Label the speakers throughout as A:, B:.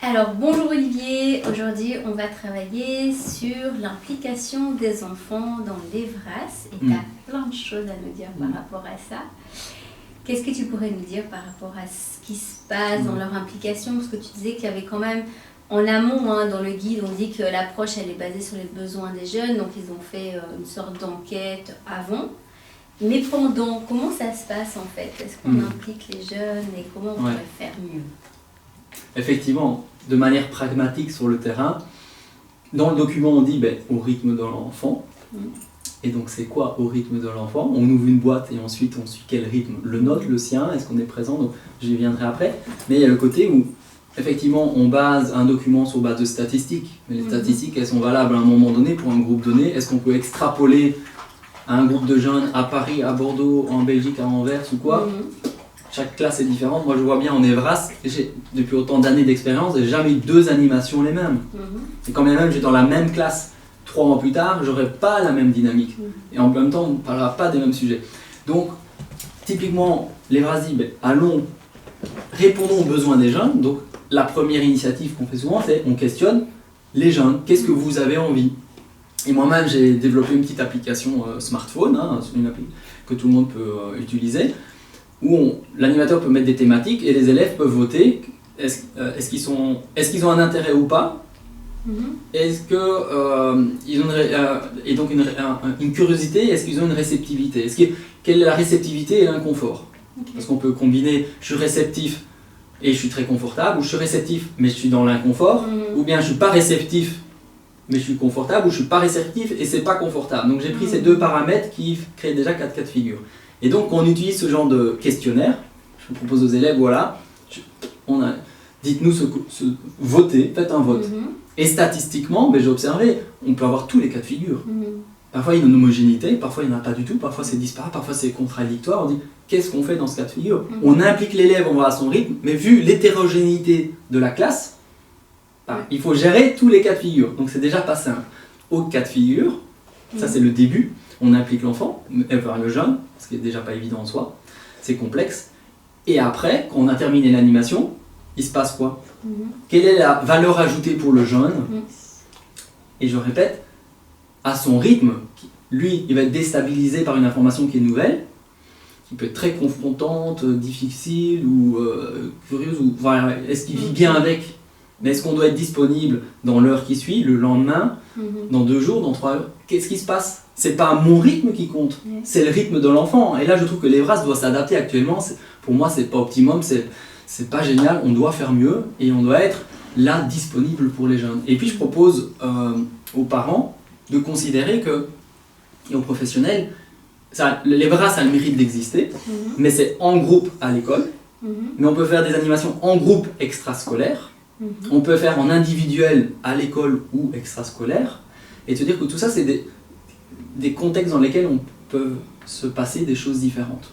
A: Alors, bonjour Olivier, aujourd'hui on va travailler sur l'implication des enfants dans l'EVRAS et tu as plein de choses à nous dire par rapport à ça. Qu'est-ce que tu pourrais nous dire par rapport à ce qui se passe dans leur implication? Parce que tu disais qu'il y avait quand même, en amont, dans le guide, on dit que l'approche elle est basée sur les besoins des jeunes, donc ils ont fait une sorte d'enquête avant. Mais pendant, comment ça se passe en fait? Est-ce qu'on implique les jeunes et comment on pourrait faire mieux?
B: Effectivement, de manière pragmatique sur le terrain, dans le document on dit au rythme de l'enfant. Et donc c'est quoi au rythme de l'enfant? On ouvre une boîte et ensuite on suit quel rythme? Le nôtre, le sien, est-ce qu'on est présent? Donc j'y viendrai après. Mais il y a le côté où effectivement on base un document sur base de statistiques. Mais les statistiques elles sont valables à un moment donné pour un groupe donné. Est-ce qu'on peut extrapoler à un groupe de jeunes à Paris, à Bordeaux, en Belgique, à Anvers ou quoi? Chaque classe est différente. Moi je vois bien en EVRAS, depuis autant d'années d'expérience, j'ai jamais eu 2 animations les mêmes. Et quand bien même j'ai dans la même classe 3 mois plus tard, j'aurai pas la même dynamique. Et en même temps on ne parlera pas des mêmes sujets. Donc typiquement l'EVRAS dit allons, répondons aux besoins des jeunes. Donc la première initiative qu'on fait souvent c'est on questionne les jeunes, qu'est-ce que vous avez envie? Et moi-même j'ai développé une petite application smartphone, une appli que tout le monde peut utiliser, où l'animateur peut mettre des thématiques et les élèves peuvent voter est-ce qu'ils ont un intérêt ou pas, est-ce qu'ils ont et donc une curiosité, est-ce qu'ils ont une réceptivité, quelle est la réceptivité et l'inconfort. Parce qu'on peut combiner je suis réceptif et je suis très confortable, ou je suis réceptif mais je suis dans l'inconfort, ou bien je suis pas réceptif mais je suis confortable, ou je suis pas réceptif et c'est pas confortable. Donc j'ai pris ces 2 paramètres qui créent déjà 4 cas de figure. Et donc on utilise ce genre de questionnaire. Je propose aux élèves, voilà, dites-nous votez, faites un vote. Et statistiquement, j'ai observé, on peut avoir tous les cas de figure. Parfois il y a une homogénéité, parfois il n'y en a pas du tout, parfois c'est disparate, parfois c'est contradictoire. On dit, qu'est-ce qu'on fait dans ce cas de figure? On implique l'élève, on va à son rythme, mais vu l'hétérogénéité de la classe, il faut gérer tous les cas de figure. Donc c'est déjà pas simple. Au cas de figure, ça c'est le début, on implique l'enfant, le jeune, ce qui est déjà pas évident en soi, c'est complexe. Et après, quand on a terminé l'animation, il se passe quoi? Quelle est la valeur ajoutée pour le jeune? Et je répète, à son rythme, lui, il va être déstabilisé par une information qui est nouvelle, qui peut être très confrontante, difficile ou curieuse, ou voilà, est-ce qu'il vit bien avec? Mais est-ce qu'on doit être disponible dans l'heure qui suit, le lendemain, dans 2 jours, dans 3 heures? Qu'est-ce qui se passe? C'est pas mon rythme qui compte, c'est le rythme de l'enfant. Et là, je trouve que l'EVRAS doit s'adapter actuellement. Pour moi, c'est pas optimum, c'est pas génial. On doit faire mieux et on doit être là, disponible pour les jeunes. Et puis, je propose aux parents de considérer que, et aux professionnels, l'EVRAS a le mérite d'exister, mais c'est en groupe à l'école. Mais on peut faire des animations en groupe extrascolaire. On peut faire en individuel à l'école ou extrascolaire, et te dire que tout ça c'est des contextes dans lesquels on peut se passer des choses différentes.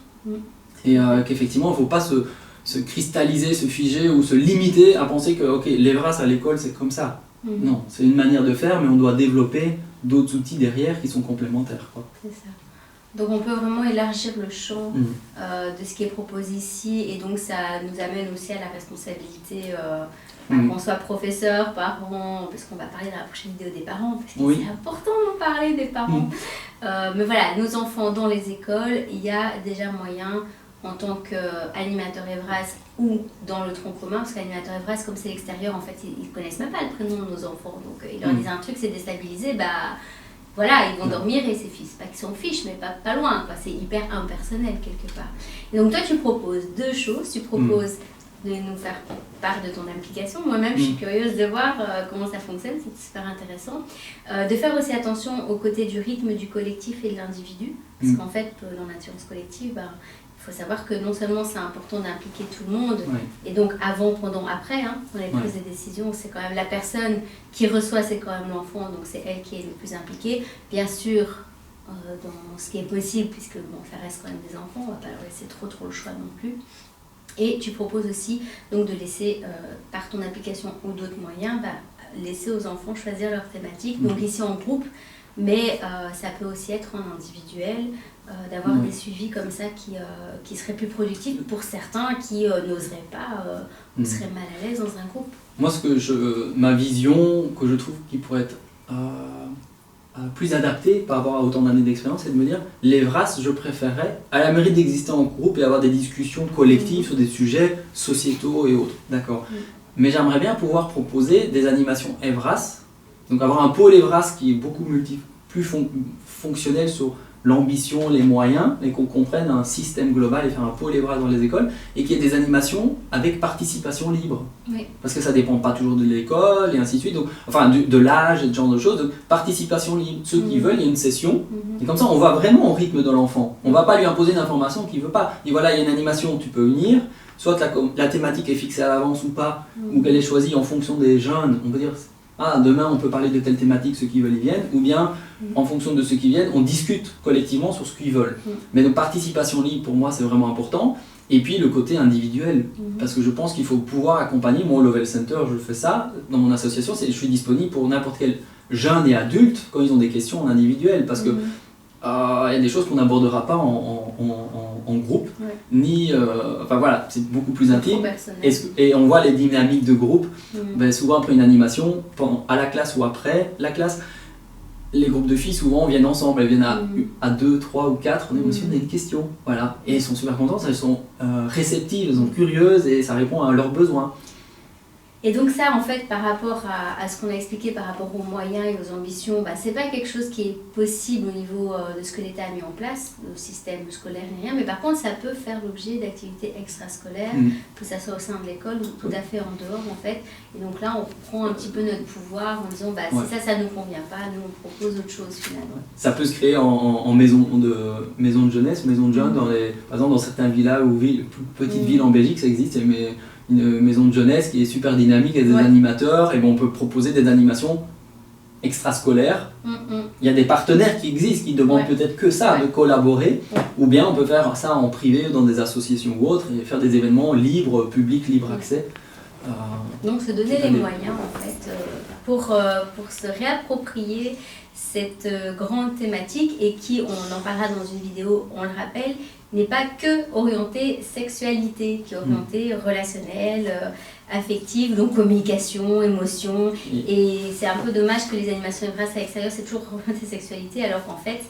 B: Et qu'effectivement il ne faut pas se cristalliser, se figer ou se limiter à penser que l'EVRAS à l'école c'est comme ça. Non, c'est une manière de faire, mais on doit développer d'autres outils derrière qui sont complémentaires.
A: C'est ça. Donc on peut vraiment élargir le champ de ce qui est proposé ici, et donc ça nous amène aussi à la responsabilité, qu'on soit professeur, parents, parce qu'on va parler dans la prochaine vidéo des parents, parce que c'est important d'en parler des parents. Mais voilà, nos enfants dans les écoles, il y a déjà moyen en tant qu'animateur EVRAS ou dans le tronc commun, parce qu'animateur EVRAS, comme c'est l'extérieur, en fait, ils ne connaissent même pas le prénom de nos enfants, donc ils leur disent un truc, c'est déstabilisé, voilà, ils vont dormir et c'est pas qu'ils s'en fichent, mais pas loin, quoi. C'est hyper impersonnel quelque part. Et donc toi, tu proposes 2 choses. Tu proposes de nous faire part de ton application. Moi-même, je suis curieuse de voir comment ça fonctionne, c'est super intéressant. De faire aussi attention au côté du rythme du collectif et de l'individu, parce qu'en fait, dans l'assurance collective, il faut savoir que non seulement c'est important d'impliquer tout le monde, et donc avant, pendant, après, dans les prises de décision, c'est quand même la personne qui reçoit, c'est quand même l'enfant, donc c'est elle qui est le plus impliquée. Bien sûr, dans ce qui est possible, puisque ça reste quand même des enfants, on ne va pas leur laisser trop le choix non plus. Et tu proposes aussi donc de laisser, par ton application ou d'autres moyens, laisser aux enfants choisir leur thématique. Donc ici en groupe, mais ça peut aussi être en individuel, d'avoir des suivis comme ça qui seraient plus productifs pour certains qui n'oseraient pas, ou seraient mal à l'aise dans un groupe.
B: Moi, ma vision que je trouve qui pourrait être plus adaptée par rapport à autant d'années d'expérience, c'est de me dire, les VRAS, je préférerais, elle a le mérite d'exister en groupe et avoir des discussions collectives sur des sujets sociétaux et autres, d'accord. Mais j'aimerais bien pouvoir proposer des animations EVRAS, donc avoir un pôle EVRAS qui est beaucoup plus fonctionnel sur l'ambition, les moyens, et qu'on comprenne un système global et faire un pôle EVRAS dans les écoles, et qu'il y ait des animations avec participation libre.
A: Oui.
B: Parce que ça ne dépend pas toujours de l'école, et ainsi de suite, donc, enfin de l'âge et ce genre de choses, donc participation libre. Ceux qui veulent, il y a une session, et comme ça on va vraiment au rythme de l'enfant. On ne va pas lui imposer une information qu'il ne veut pas. Et voilà, il y a une animation, tu peux venir, soit la thématique est fixée à l'avance ou pas, ou qu'elle est choisie en fonction des jeunes, on peut dire... demain on peut parler de telle thématique, ceux qui veulent y viennent, ou bien en fonction de ceux qui viennent, on discute collectivement sur ce qu'ils veulent. Mais donc participation libre pour moi c'est vraiment important, et puis le côté individuel, parce que je pense qu'il faut pouvoir accompagner, moi au Lovell Center je fais ça, dans mon association, je suis disponible pour n'importe quel jeune et adulte quand ils ont des questions en individuel, parce que il y a des choses qu'on n'abordera pas en groupe, ni... enfin voilà, c'est beaucoup plus intime. Et on voit les dynamiques de groupe, souvent après une animation, à la classe ou après la classe, les groupes de filles souvent viennent ensemble, elles viennent à 2, 3 ou 4, on est aussi, on a une question, voilà. Et elles sont super contentes, elles sont réceptives, elles sont curieuses et ça répond à leurs besoins.
A: Et donc ça, en fait, par rapport à ce qu'on a expliqué, par rapport aux moyens et aux ambitions, c'est pas quelque chose qui est possible au niveau de ce que l'État a mis en place, le système scolaire ni rien, mais par contre, ça peut faire l'objet d'activités extrascolaires, que ça soit au sein de l'école ou tout à fait en dehors, en fait. Et donc là, on prend un petit peu notre pouvoir en disant, si ça nous convient pas, nous, on propose autre chose, finalement. Ça
B: peut se créer en maison de jeunesse, maison de jeunes, par exemple, dans certains villages ou petites villes en Belgique, ça existe, mais une maison de jeunesse qui est super dynamique, il y a des animateurs, et on peut proposer des animations extrascolaires. Il y a des partenaires qui existent, qui demandent peut-être que ça, de collaborer, ou bien on peut faire ça en privé, dans des associations ou autres, et faire des événements libres, publics, libre accès.
A: Donc se donner les moyens, en fait, pour se réapproprier cette grande thématique, et qui, on en parlera dans une vidéo, on le rappelle, n'est pas que orientée sexualité, qui est orientée relationnelle, affective, donc communication, émotion. Et c'est un peu dommage que les animations EVRAS à l'extérieur, c'est toujours orienté sexualité, alors qu'en fait,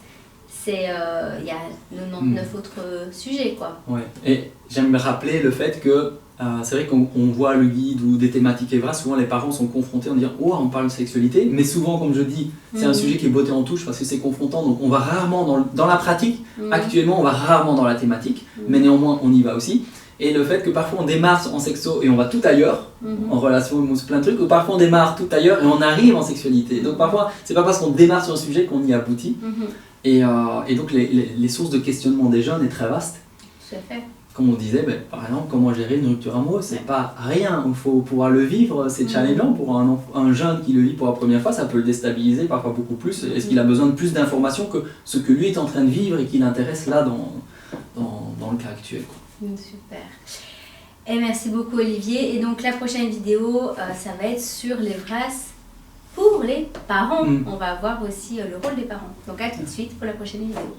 A: il y a 99 autres sujets, quoi. Ouais.
B: Et j'aime me rappeler le fait que c'est vrai qu'on voit le guide ou des thématiques EVRAS, souvent les parents sont confrontés en disant « Oh, on parle de sexualité », mais souvent, comme je dis, c'est un sujet qui est botté en touche parce que c'est confrontant, donc on va rarement dans la pratique, actuellement on va rarement dans la thématique, mais néanmoins on y va aussi. Et le fait que parfois on démarre en sexo et on va tout ailleurs, en relation, plein de trucs, ou parfois on démarre tout ailleurs et on arrive en sexualité. Donc parfois, c'est pas parce qu'on démarre sur un sujet qu'on y aboutit. Et donc les sources de questionnement des jeunes est très vaste.
A: Tout à fait.
B: Comme on disait, par exemple, comment gérer une rupture amoureuse, c'est pas rien, il faut pouvoir le vivre, c'est challengeant pour un jeune qui le vit pour la première fois, ça peut le déstabiliser parfois beaucoup plus. Est-ce qu'il a besoin de plus d'informations que ce que lui est en train de vivre et qui l'intéresse là dans le cas actuel, quoi.
A: Super. Et merci beaucoup Olivier. Et donc la prochaine vidéo, ça va être sur les VRAS pour les parents. On va voir aussi le rôle des parents. Donc à tout de suite pour la prochaine vidéo.